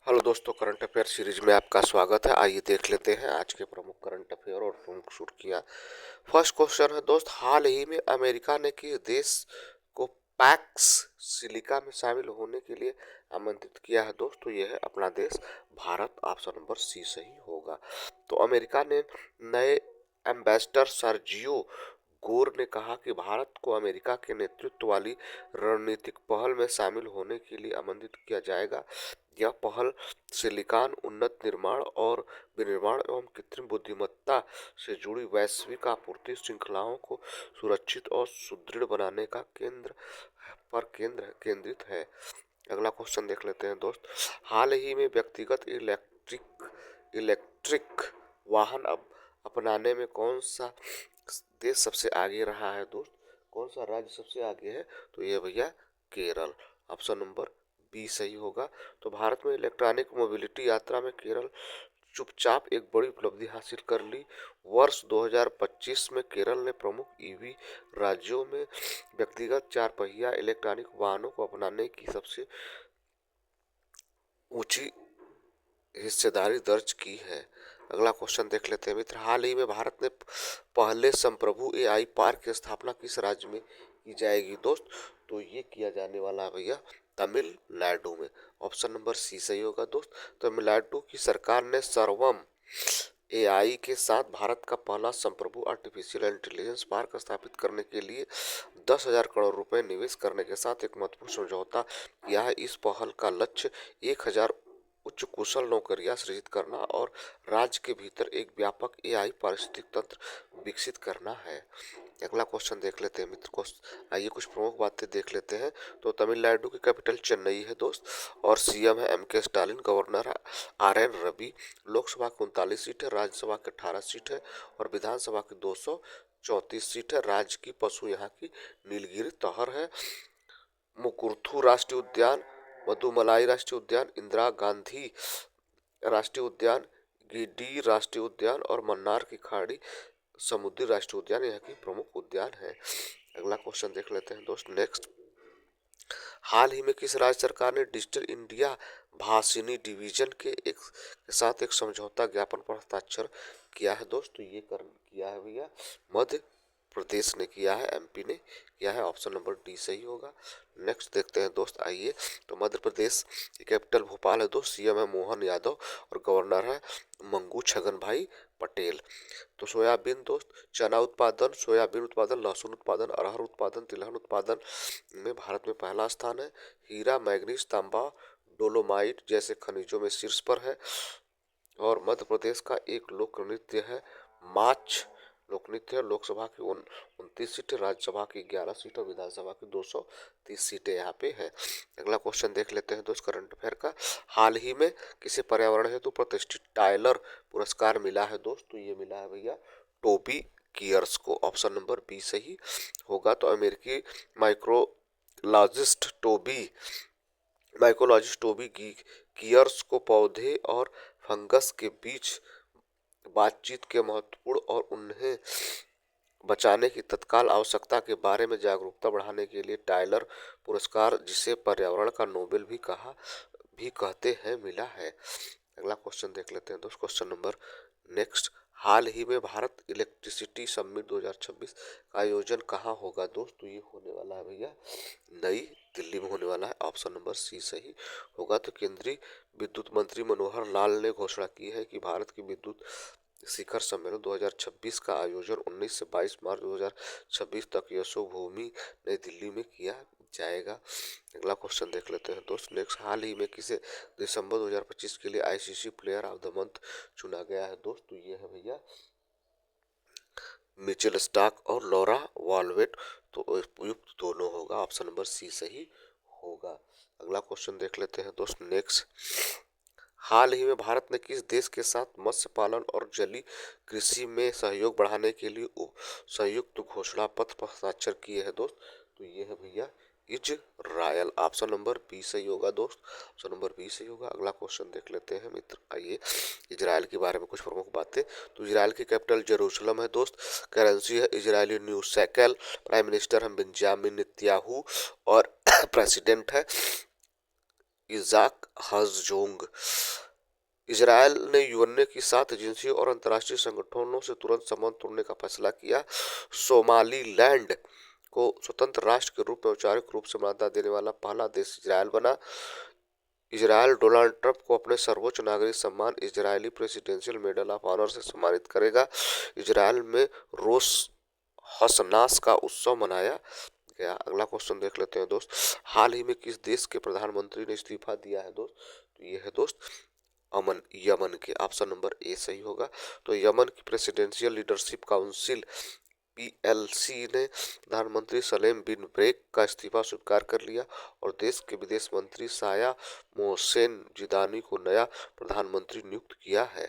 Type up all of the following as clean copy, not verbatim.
Hello दोस्तों, current affair series में आपका स्वागत है। आइए देख लेते हैं आज के प्रमुख करंट अफेयर और प्रमुख सुर्खियां। फर्स्ट क्वेश्चन है दोस्त, हाल ही में अमेरिका ने किस देश को पैक्स सिलिका में शामिल होने के लिए आमंत्रित किया है दोस्त? तो यह है अपना देश भारत। ऑप्शन नंबर सी सही होगा। तो अमेरिका ने नए एम्बेसडर सर्जियो गोर ने कहा कि भारत को अमेरिका के नेतृत्व वाली रणनीतिक पहल में शामिल होने के लिए आमंत्रित किया जाएगा। यह पहल सिलिकॉन उन्नत निर्माण और विनिर्माण एवं कृत्रिम बुद्धिमत्ता से जुड़ी वैश्विक आपूर्ति श्रृंखलाओं को सुरक्षित और सुदृढ़ बनाने का केंद्र केंद्रित है। अगला क्वेश्चन देख लेते हैं दोस्त, हाल ही में व्यक्तिगत इलेक्ट्रिक वाहन अपनाने में कौन सा देश सबसे आगे रहा है दोस्त? कौन सा राज्य सबसे आगे है? तो ये भैया केरल। ऑप्शन नंबर बी सही होगा। तो भारत में इलेक्ट्रॉनिक मोबिलिटी यात्रा में केरल चुपचाप एक बड़ी उपलब्धि हासिल कर ली। वर्ष 2025 में केरल ने प्रमुख ईवी राज्यों में व्यक्तिगत चार पहिया इलेक्ट्रॉनिक वाहनों को अपनाने की सबसे ऊंची हिस्सेदारी दर्ज की है। अगला क्वेश्चन देख लेते हैं मित्र, हाल ही में भारत ने पहले संप्रभु एआई पार्क की स्थापना किस राज्य में की जाएगी दोस्त? तो ये किया जाने वाला है भैया तमिलनाडु में। ऑप्शन नंबर सी सही होगा दोस्त। तमिलनाडु की सरकार ने सर्वम एआई के साथ भारत का पहला संप्रभु आर्टिफिशियल इंटेलिजेंस पार्क स्थापित करने के लिए 10,000 करोड़ रुपए निवेश करने के साथ एक महत्वपूर्ण समझौता किया है। इस पहल का लक्ष्य 1,000 उच्च कुशल नौकरियां सृजित करना और राज्य के भीतर एक व्यापक एआई पारिस्थितिक तंत्र विकसित करना है। अगला क्वेश्चन देख लेते हैं मित्र। आइए कुछ प्रमुख बातें देख लेते हैं। तो तमिलनाडु की कैपिटल चेन्नई है दोस्त और सीएम है एमके स्टालिन। गवर्नर है आरएन रवि। लोकसभा की 39 सीट है, राज्यसभा की 18 सीट है और विधानसभा की 234 सीट है। राज्य की पशु यहाँ की नीलगिरी तहर है। मुकुरथू राष्ट्रीय उद्यान, मधुमलाई राष्ट्रीय उद्यान, इंदिरा गांधी राष्ट्रीय उद्यान, गिडी राष्ट्रीय उद्यान और मन्नार की खाड़ी समुद्री राष्ट्रीय उद्यान यहाँ की प्रमुख उद्यान है। अगला क्वेश्चन देख लेते हैं दोस्त। नेक्स्ट, हाल ही में किस राज्य सरकार ने डिजिटल इंडिया भाषिनी डिवीजन के साथ एक समझौता ज्ञापन पर हस्ताक्षर किया है दोस्त? तो ये किया है भैया मध्य प्रदेश ने किया है, एमपी ने किया है। ऑप्शन नंबर डी सही होगा। नेक्स्ट देखते हैं दोस्त। आइए, तो मध्य प्रदेश की कैपिटल भोपाल है दोस्त। सीएम है मोहन यादव और गवर्नर है मंगू छगन भाई पटेल। तो सोयाबीन दोस्त, चना उत्पादन, सोयाबीन उत्पादन, लहसुन उत्पादन, अरहर उत्पादन, तिलहन उत्पादन में भारत में पहला स्थान है। हीरा, मैग्नीज, तांबा, डोलोमाइट जैसे खनिजों में शीर्ष पर है। और मध्य प्रदेश का एक लोक नृत्य है माच लोक नृत्य। लोकसभा की 29 सीटें, राज्यसभा की 11 सीटें और विधानसभा की 230 सीटें यहाँ पे है। अगला क्वेश्चन देख लेते हैं दोस्त करंट अफेयर का, हाल ही में किसे पर्यावरण हेतु प्रतिष्ठित टाइलर पुरस्कार मिला है दोस्त? तो ये मिला है भैया टोबी कियर्स को। ऑप्शन नंबर बी सही होगा। तो अमेरिकी माइकोलॉजिस्ट टोबी कियर्स को पौधे और फंगस के बीच बातचीत के महत्वपूर्ण और उन्हें बचाने की तत्काल आवश्यकता के बारे में जागरूकता बढ़ाने के लिए टाइलर पुरस्कार, जिसे पर्यावरण का नोबेल भी कहते हैं, मिला है। अगला क्वेश्चन देख लेते हैं दोस्त। क्वेश्चन नंबर नेक्स्ट, हाल ही में भारत इलेक्ट्रिसिटी समिट 2026 का आयोजन कहाँ होगा दोस्त? तो ये होने वाला है भैया नई दिल्ली में होने वाला है। ऑप्शन नंबर सी सही होगा। तो केंद्रीय विद्युत मंत्री मनोहर लाल ने घोषणा की है कि भारत की विद्युत शिखर सम्मेलन 2026 का आयोजन 19 से 22 मार्च 2026 तक यशोभूमि नई दिल्ली में किया जाएगा। अगला क्वेश्चन देख लेते हैं दोस्त। नेक्स्ट, हाल ही में किसे दिसंबर 2025 के लिए ICC player of the month चुना गया है दोस्त? तो ये है भैया मिचेल स्टार्क और लॉरा वॉलवेट। तो उपयुक्त दोनों होगा। ऑप्शन नंबर सी सही होगा। अगला क्वेश्चन देख लेते हैं दोस्त। नेक्स्ट, हाल ही में भारत ने किस देश के साथ मत्स्य पालन और जलीय कृषि में सहयोग बढ़ाने के लिए संयुक्त घोषणा पत्र पर हस्ताक्षर किए हैं दोस्त? तो ये है भैया इजरायल। ऑप्शन नंबर बी सही होगा दोस्त। ऑप्शन नंबर बी सही होगा। अगला क्वेश्चन देख लेते हैं मित्र। आइए, इजरायल के बारे में कुछ प्रमुख बातें। तो इजरायल की कैपिटल जेरूशलम है दोस्त। करेंसी है Israeli new shekel. Prime minister है बेंजामिन नेतन्याहू और प्रेसिडेंट है इजाक हजोंग। इजरायल ने यूएनए की 7 एजेंसियों और अंतर्राष्ट्रीय संगठनों से तुरंत संबंध तोड़ने का फैसला किया। सोमालीलैंड को स्वतंत्र राष्ट्र के रूप में औपचारिक रूप से मान्यता देने वाला पहला देश इजरायल बना। इजरायल डोनाल्ड ट्रंप को अपने सर्वोच्च नागरिक सम्मान Israeli presidential medal of honour से सम्मानित करेगा। इजरायल में रोश हसनास का उत्सव मनाया गया। अगला क्वेश्चन देख लेते हैं दोस्त। हाल ही में किस देश के प्रधानमंत्री ने इस्तीफा दिया है दोस्त? तो ये है दोस्त यमन के। ऑप्शन नंबर ए सही होगा। तो यमन की प्रेसिडेंशियल लीडरशिप काउंसिल पीएलसी ने प्रधानमंत्री सलेम बिन ब्रेक का इस्तीफा स्वीकार कर लिया और देश के विदेश मंत्री साया मोहसेन जिदानी को नया प्रधानमंत्री नियुक्त किया है।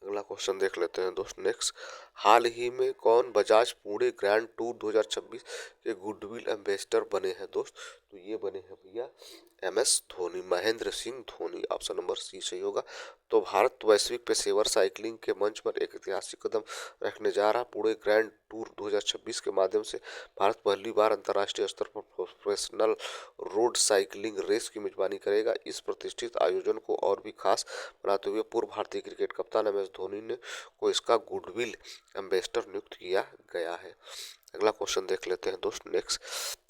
अगला क्वेश्चन देख लेते हैं दोस्त नेक्स्ट। हाल ही में कौन बजाज पुणे ग्रैंड टूर 2026 के गुडविल एम्बेसडर बने हैं दोस्त? तो ये बने हैं भैया MS Dhoni, Mahendra Singh Dhoni. Option number C सही होगा। तो भारत वैश्विक पेशेवर साइकिलिंग के मंच पर एक ऐतिहासिक कदम रखने जा रहा। पुणे ग्रैंड टूर 2026 के माध्यम से भारत पहली बार अंतर्राष्ट्रीय स्तर पर प्रोफेशनल रोड साइकिलिंग रेस की मेजबानी करेगा। इस प्रतिष्ठित आयोजन को और भी खास बनाते हुए पूर्व भारतीय क्रिकेट कप्तान एमएस धोनी ने को इसका गुडविल एम्बेसडर नियुक्त किया गया है। अगला क्वेश्चन देख लेते हैं दोस्त नेक्स्ट।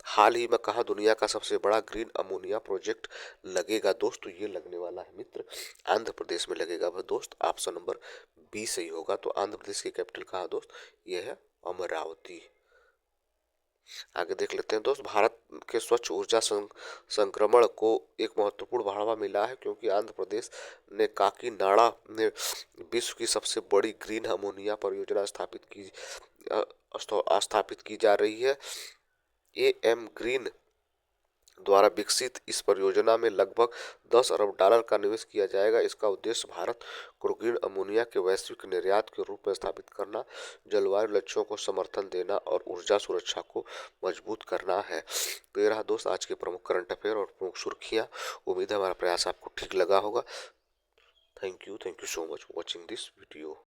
हाल ही में कहा दुनिया का सबसे बड़ा ग्रीन अमोनिया प्रोजेक्ट लगेगा दोस्त? तो ये लगने वाला है मित्र आंध्र प्रदेश में लगेगा वह दोस्त। ऑप्शन नंबर बी सही होगा। तो आंध्र प्रदेश की कैपिटल कहाँ दोस्त? ये है अमरावती। आगे देख लेते हैं दोस्त। भारत के स्वच्छ ऊर्जा संक्रमण को एक महत्वपूर्ण बढ़ावा मिला है क्योंकि आंध्र प्रदेश ने काकीनाडा में विश्व की सबसे बड़ी ग्रीन अमोनिया परियोजना स्थापित की जा रही है। एएम ग्रीन द्वारा विकसित इस परियोजना में लगभग 10 अरब डॉलर का निवेश किया जाएगा। इसका उद्देश्य भारत को ग्रीन अमोनिया के वैश्विक निर्यात के रूप में स्थापित करना, जलवायु लक्ष्यों को समर्थन देना और ऊर्जा सुरक्षा को मजबूत करना है। तो ये रहा दोस्त आज के प्रमुख करंट अफेयर और प्रमुख सुर्खियाँ। उम्मीद है हमारा प्रयास आपको ठीक लगा होगा। Thank you so much for watching this video.